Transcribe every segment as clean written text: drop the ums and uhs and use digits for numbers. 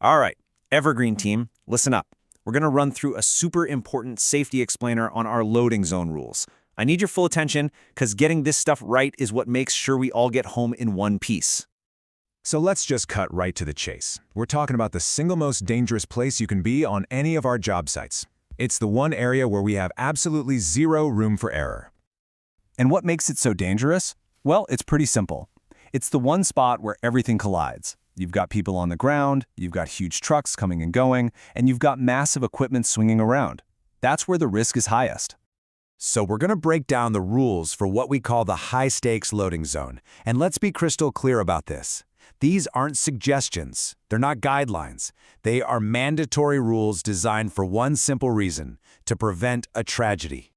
All right, Evergreen team, listen up. We're going to run through a super important safety explainer on our loading zone rules. I need your full attention because getting this stuff right is what makes sure we all get home in one piece. So let's just cut right to the chase. We're talking about the single most dangerous place you can be on any of our job sites. It's the one area where we have absolutely zero room for error. And what makes it so dangerous? Well, it's pretty simple. It's the one spot where everything collides. You've got people on the ground, you've got huge trucks coming and going, and you've got massive equipment swinging around. That's where the risk is highest. So we're going to break down the rules for what we call the high-stakes loading zone. And let's be crystal clear about this. These aren't suggestions. They're not guidelines. They are mandatory rules designed for one simple reason: to prevent a tragedy.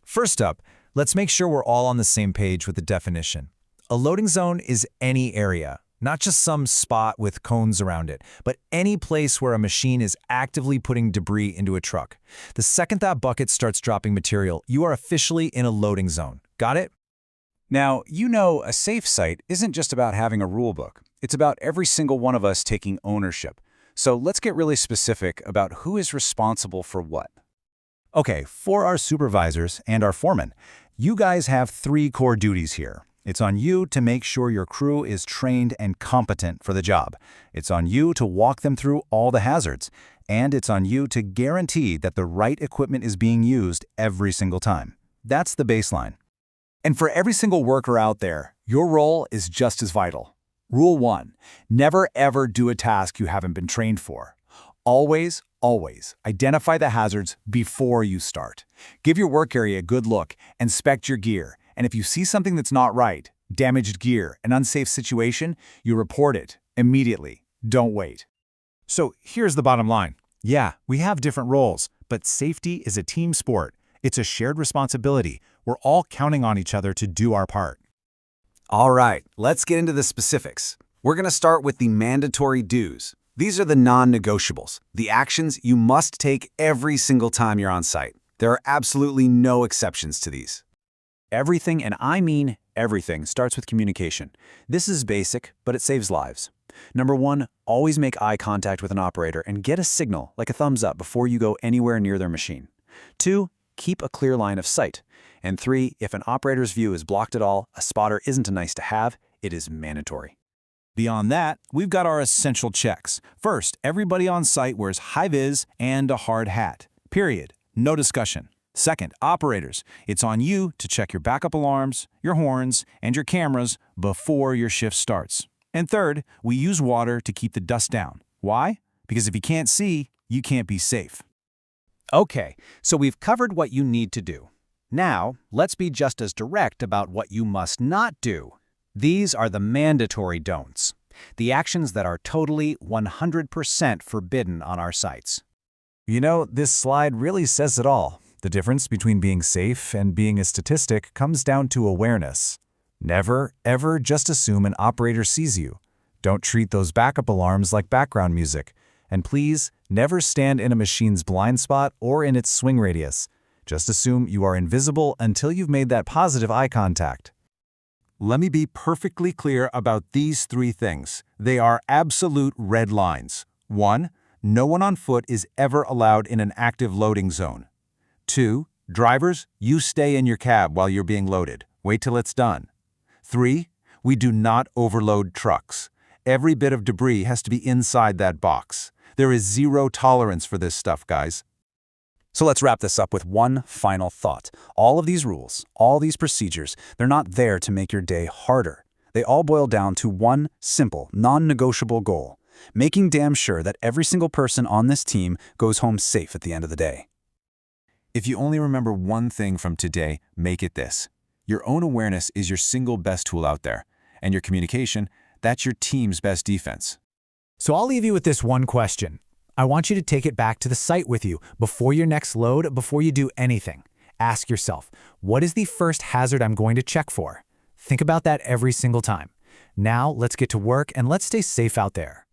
First up, let's make sure we're all on the same page with the definition. A loading zone is any area, not just some spot with cones around it, but any place where a machine is actively putting debris into a truck. The second that bucket starts dropping material, you are officially in a loading zone. Got it? Now, a safe site isn't just about having a rule book. It's about every single one of us taking ownership. So let's get really specific about who is responsible for what. Okay, for our supervisors and our foremen, you guys have 3 core duties here. It's on you to make sure your crew is trained and competent for the job. It's on you to walk them through all the hazards. And it's on you to guarantee that the right equipment is being used every single time. That's the baseline. And for every single worker out there, your role is just as vital. Rule 1, never ever do a task you haven't been trained for. Always, always identify the hazards before you start. Give your work area a good look, inspect your gear, and if you see something that's not right, damaged gear, an unsafe situation, you report it immediately. Don't wait. So here's the bottom line. Yeah, we have different roles, but safety is a team sport. It's a shared responsibility. We're all counting on each other to do our part. All right, let's get into the specifics. We're going to start with the mandatory do's. These are the non-negotiables, the actions you must take every single time you're on site. There are absolutely no exceptions to these. Everything, and I mean everything, starts with communication. This is basic, but it saves lives. Number 1, always make eye contact with an operator and get a signal, like a thumbs up, before you go anywhere near their machine. 2, keep a clear line of sight. And 3, if an operator's view is blocked at all, a spotter isn't a nice to have, it is mandatory. Beyond that, we've got our essential checks. First, everybody on site wears high-vis and a hard hat. Period. No discussion. Second, operators, it's on you to check your backup alarms, your horns, and your cameras before your shift starts. And third, we use water to keep the dust down. Why? Because if you can't see, you can't be safe. Okay, so we've covered what you need to do. Now, let's be just as direct about what you must not do. These are the mandatory don'ts, the actions that are totally 100% forbidden on our sites. This slide really says it all. The difference between being safe and being a statistic comes down to awareness. Never, ever just assume an operator sees you. Don't treat those backup alarms like background music. And please, never stand in a machine's blind spot or in its swing radius. Just assume you are invisible until you've made that positive eye contact. Let me be perfectly clear about these 3 things. They are absolute red lines. 1, no one on foot is ever allowed in an active loading zone. 2, drivers, you stay in your cab while you're being loaded. Wait till it's done. 3, we do not overload trucks. Every bit of debris has to be inside that box. There is zero tolerance for this stuff, guys. So let's wrap this up with one final thought. All of these rules, all these procedures, they're not there to make your day harder. They all boil down to one simple, non-negotiable goal: making damn sure that every single person on this team goes home safe at the end of the day. If you only remember one thing from today, make it this. Your own awareness is your single best tool out there, and your communication, that's your team's best defense. So I'll leave you with this one question. I want you to take it back to the site with you before your next load, before you do anything. Ask yourself, what is the first hazard I'm going to check for? Think about that every single time. Now let's get to work and let's stay safe out there.